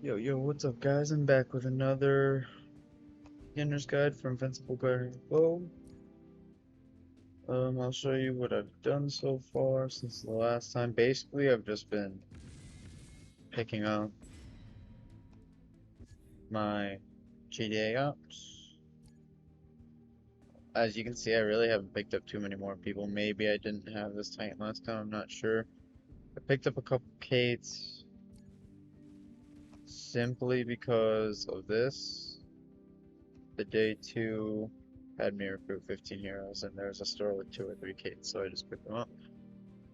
Yo, what's up, guys? I'm back with another beginner's guide for Invincible GTG. I'll show you what I've done so far since the last time. Basically, I've just been picking up my GTA ops. As you can see, I really haven't picked up too many more people. Maybe I didn't have this tank last time, I'm not sure. I picked up a couple Kates simply because of this. The day 2 had me recruit 15 heroes, and there's a store with 2 or 3 Kates, so I just picked them up.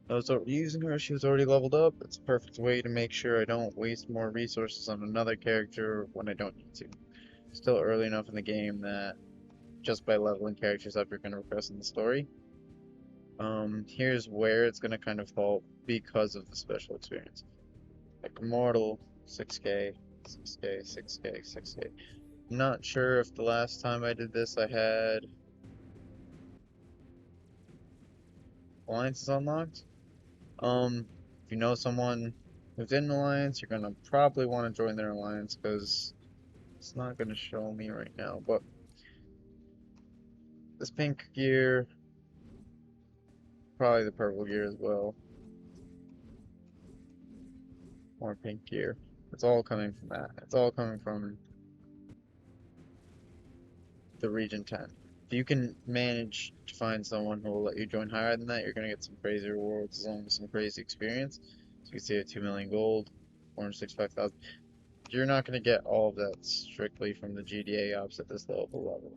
I was already using her, she was already leveled up. It's a perfect way to make sure I don't waste more resources on another character when I don't need to. Still early enough in the game that just by leveling characters up, you're going to progress in the story. Here's where it's going to kind of fall because of the special experience. Like Immortal, 6k, 6k, 6k, 6k. I'm not sure if the last time I did this I had alliances unlocked. If you know someone who's in an alliance, you're gonna probably want to join their alliance because it's not gonna show me right now. But this pink gear, probably the purple gear as well. More pink gear. It's all coming from that. It's all coming from the region 10. If you can manage to find someone who will let you join higher than that, you're gonna get some crazy rewards along with some crazy experience. So you can see at 2 million gold, 465,000. You're not going to get all of that strictly from the GDA ops at this level.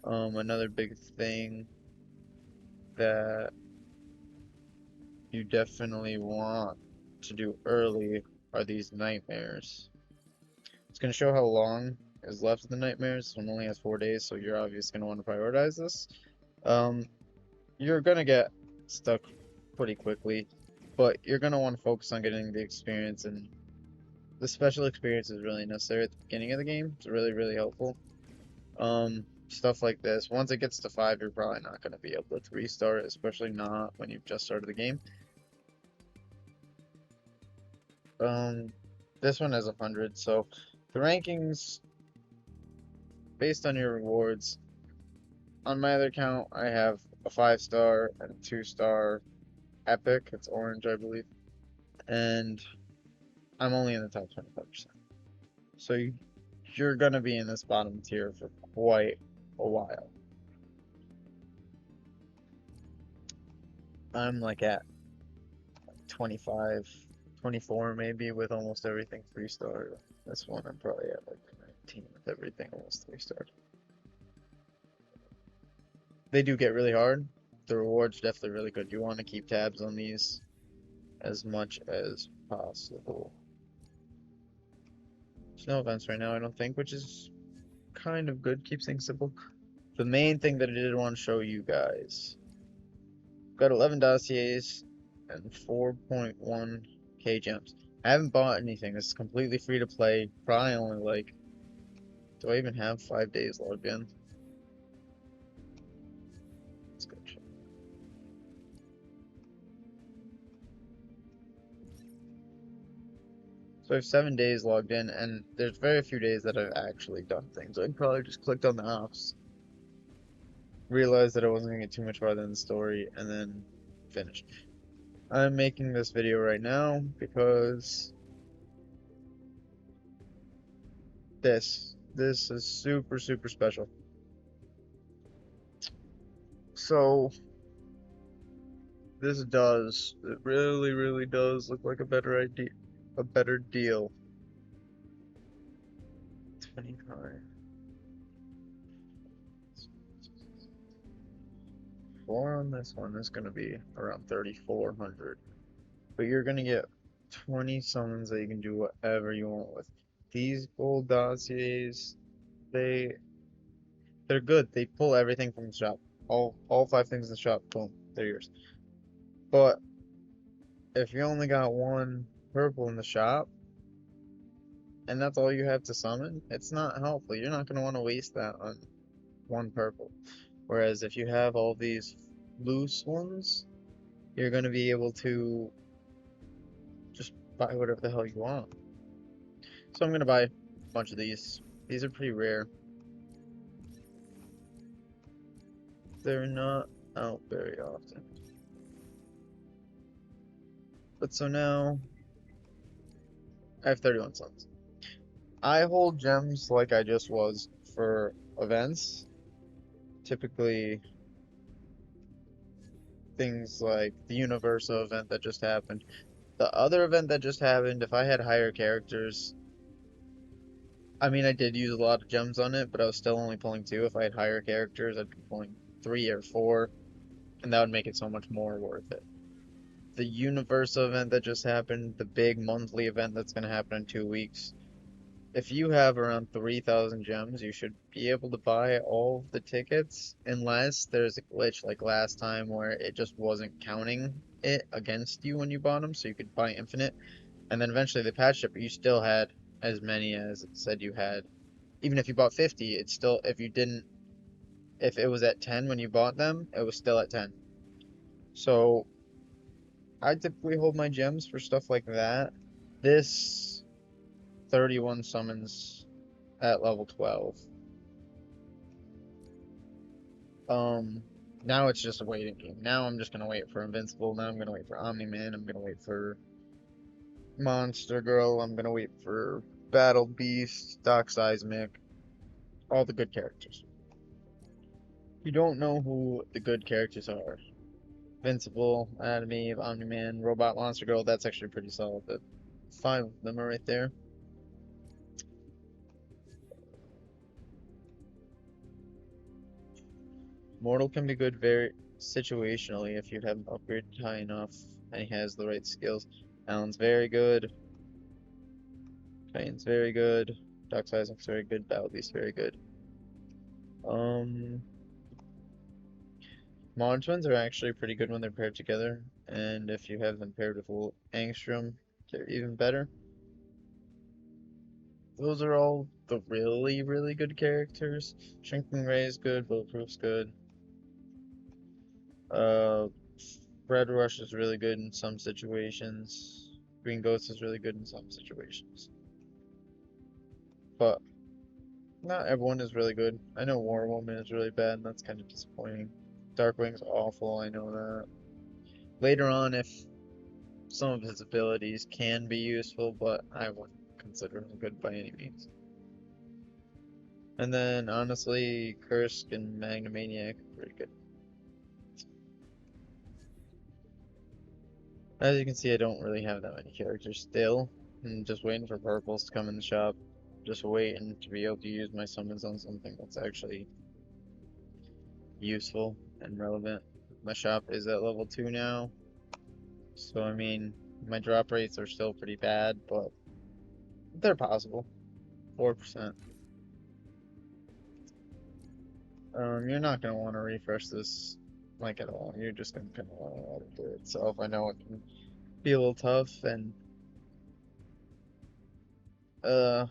Another big thing that you definitely want to do early are these nightmares. It's going to show how long is left of the nightmares. One only has 4 days, so you're obviously going to want to prioritize this. Um, you're going to get stuck pretty quickly, but you're going to want to focus on getting the experience, and the special experience is really necessary at the beginning of the game. It's really helpful. Stuff like this. Once it gets to 5, you're probably not going to be able to restart, especially not when you've just started the game. This one has 100, so the rankings based on your rewards. On my other account, I have a 5-star and a 2-star epic. It's orange, I believe, and I'm only in the top 25%. So you're gonna be in this bottom tier for quite a while. I'm like at 25, 24 maybe with almost everything 3-star. This one I'm probably at like 19 with everything almost 3-star. They do get really hard. The rewards are definitely really good. You want to keep tabs on these as much as possible. There's no events right now, I don't think, which is kind of good. Keeps things simple. The main thing that I did want to show you guys. Got 11 dossiers and 4.1k gems. I haven't bought anything. This is completely free to play. Probably only like, do I even have 5 days logged in? Let's go check. So I have 7 days logged in, and there's very few days that I've actually done things. I probably just clicked on the ops, realized that I wasn't gonna get too much farther in the story, and then finished. I'm making this video right now because this is super special. So this it really does look like a better idea, a better deal. 25. Four on this one is gonna be around 3,400. But you're gonna get 20 summons that you can do whatever you want with. These gold dossiers, they they're good. They pull everything from the shop. All 5 things in the shop, boom, they're yours. But if you only got one purple in the shop, and that's all you have to summon, it's not helpful. You're not going to want to waste that on one purple. Whereas if you have all these loose ones, you're going to be able to just buy whatever the hell you want. So I'm gonna buy a bunch of these. These are pretty rare. They're not out very often. But so now I have 31 suns. I hold gems like I just was for events. Typically things like the Universo event that just happened. The other event that just happened, if I had higher characters, I mean, I did use a lot of gems on it, but I was still only pulling two. If I had higher characters, I'd be pulling three or four, and that would make it so much more worth it. The Universo event that just happened, the big monthly event that's going to happen in 2 weeks, if you have around 3,000 gems, you should be able to buy all of the tickets, unless there's a glitch like last time where it just wasn't counting it against you when you bought them, so you could buy infinite. And then eventually they patched it, but you still had as many as it said you had. Even if you bought 50, it's still, if you didn't, if it was at 10 when you bought them, it was still at 10. So I typically hold my gems for stuff like that. This 31 summons at level 12. Um, Now it's just a waiting game. Now I'm just gonna wait for Invincible. Now I'm gonna wait for Omni-Man. I'm gonna wait for Monster Girl. I'm gonna wait for Battle Beast, Doc Seismic, all the good characters. You don't know who the good characters are. Invincible, Anatomy of Omni-Man, Robot Monster Girl, that's actually pretty solid. But five of them are right there. Mortal can be good very situationally if you have him upgraded high enough and he has the right skills. Alan's very good. Kane's very good. Doc Seismic's very good. Battle Beast's very good. Um, Mod Twins are actually pretty good when they're paired together, and if you have them paired with Angstrom, they're even better. Those are all the really, really good characters. Shrinking Ray is good, Bulletproof's good. Uh, Red Rush is really good in some situations. Green Ghost is really good in some situations. But not everyone is really good. I know War Woman is really bad, and that's kind of disappointing. Darkwing's awful, I know that. Later on, if some of his abilities can be useful, but I wouldn't consider him good by any means. And then, honestly, Kursk and Magnamaniac are pretty good. As you can see, I don't really have that many characters still. I'm just waiting for purples to come in the shop. Just waiting to be able to use my summons on something that's actually useful and relevant. My shop is at level 2 now. So, I mean, my drop rates are still pretty bad, but they're possible. 4%. You're not going to want to refresh this like at all. You're just going to kind of want to let it do it itself. I know it can be a little tough, and uh,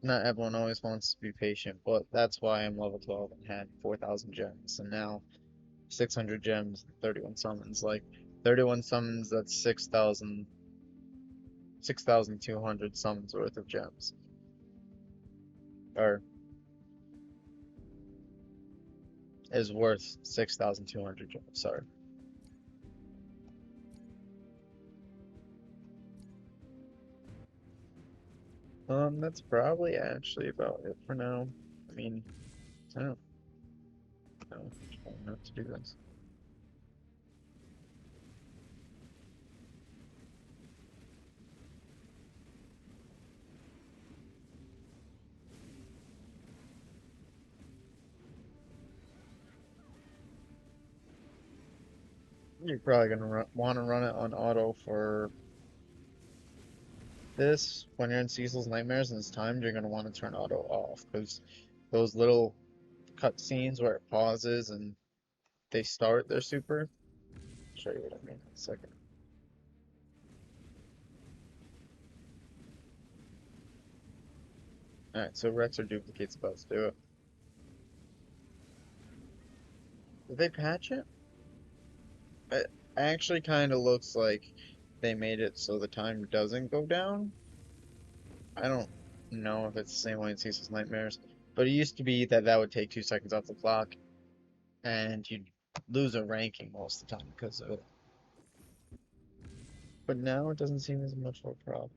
not everyone always wants to be patient, but that's why I'm level 12 and had 4,000 gems, and now 600 gems, 31 summons. Like 31 summons, that's 6,200 summons worth of gems, or is worth 6,200 gems. Sorry. That's probably actually about it for now. I mean, I don't know. I don't know what to do this. You're probably gonna want to run it on auto for this. When you're in Cecil's Nightmares and it's timed, you're gonna want to turn auto off because those little cutscenes where it pauses and they start their super. I'll show you what I mean in a second. Alright, so Rexer duplicate's about to do it. Did they patch it? It actually kind of looks like they made it so the time doesn't go down. I don't know if it's the same way in Ceaseless Nightmares, but it used to be that that would take 2 seconds off the clock, and you'd lose a ranking most of the time because of it. But now it doesn't seem as much of a problem.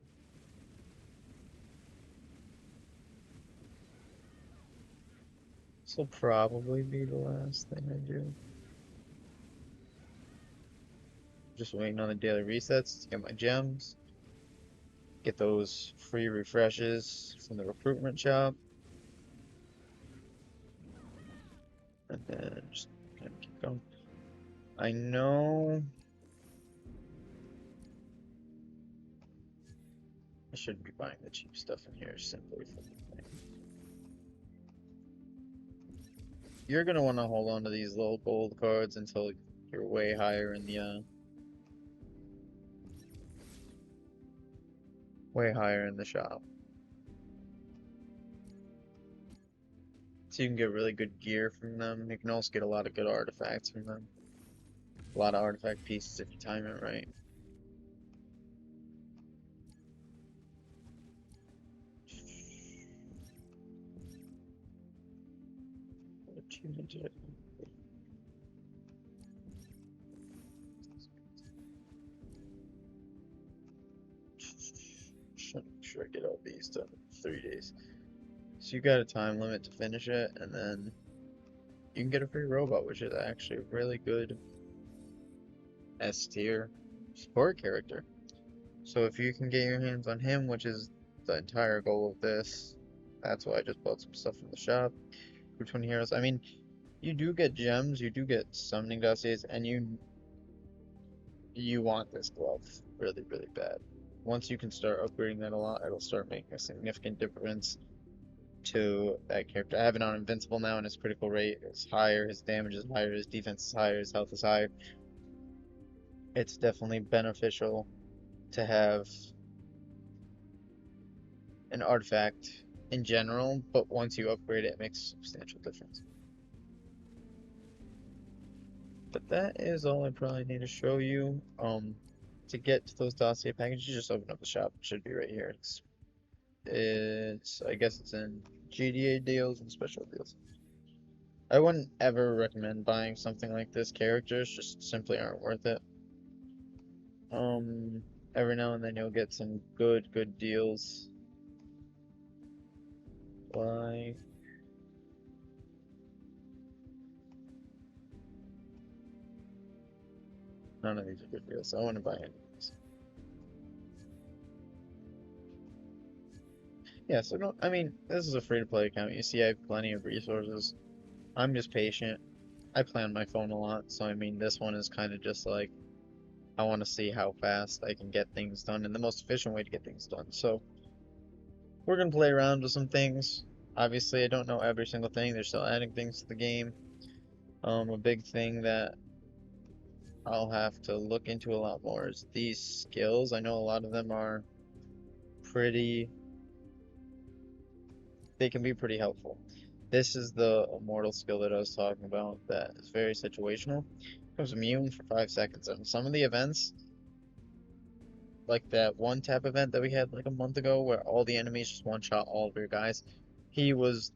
This will probably be the last thing I do. Just waiting on the daily resets to get my gems, get those free refreshes from the recruitment shop, and then just kind of keep going. I know I shouldn't be buying the cheap stuff in here simply for the thing. You're gonna want to hold on to these little gold cards until you're way higher in the shop. So you can get really good gear from them. You can also get a lot of good artifacts from them. A lot of artifact pieces if you time it right. What achievement did I complete? Make sure I get all these done in 3 days. So you got a time limit to finish it, and then you can get a free robot, which is actually a really good S tier support character. So if you can get your hands on him, which is the entire goal of this, that's why I just bought some stuff from the shop. Group 20 heroes. I mean, you do get gems, you do get summoning dossiers, and you want this glove really, really bad. Once you can start upgrading that a lot, it'll start making a significant difference to that character. I have it on Invincible now, and his critical rate is higher, his damage is higher, his defense is higher, his health is higher. It's definitely beneficial to have an artifact in general, but once you upgrade it, it makes a substantial difference. But that is all I probably need to show you. To get to those dossier packages, you just open up the shop. It should be right here. I guess it's in GDA deals and special deals. I wouldn't ever recommend buying something like this. Characters just simply aren't worth it. Every now and then you'll get some good deals. Like none of these are good deals, so I wouldn't buy any of these. Yeah, so don't, I mean, this is a free-to-play account. You see I have plenty of resources. I'm just patient. I play on my phone a lot, so I mean, this one is kind of just like, I want to see how fast I can get things done and the most efficient way to get things done. So, we're going to play around with some things. Obviously, I don't know every single thing. They're still adding things to the game. A big thing that I'll have to look into a lot more is these skills. I know a lot of them are pretty, they can be pretty helpful. This is the immortal skill that I was talking about that is very situational. It becomes immune for 5 seconds. And some of the events, like that one tap event that we had like a month ago where all the enemies just one-shot all of your guys, he was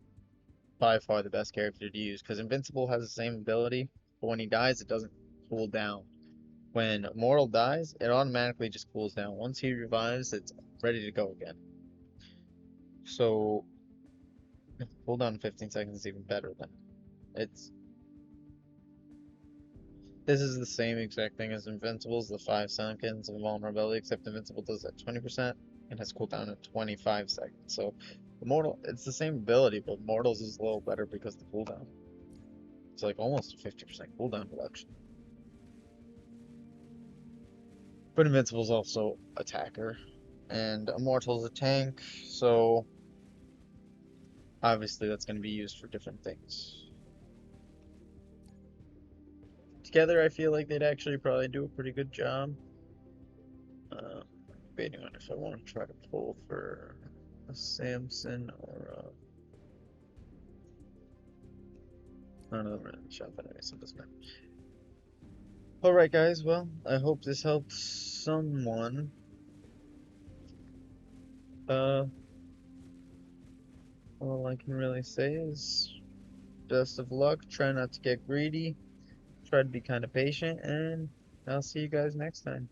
by far the best character to use because Invincible has the same ability, but when he dies, it doesn't cool down. When Immortal dies, it automatically just cools down. Once he revives, it's ready to go again. So, cooldown in 15 seconds is even better than it's. This is the same exact thing as Invincible's, the 5 seconds of vulnerability, except Invincible does that 20% and has cooldown at 25 seconds. So, Immortal, it's the same ability, but Mortals is a little better because of the cooldown. It's like almost a 50% cooldown reduction. But Invincible's also attacker, and Immortal's a tank, so obviously that's going to be used for different things. Together, I feel like they'd actually probably do a pretty good job. Debating on if I want to try to pull for a Samson or none of them are in the shop anyway, so it doesn't matter. Alright guys, well, I hope this helped someone. All I can really say is best of luck. Try not to get greedy. Try to be kind of patient, and I'll see you guys next time.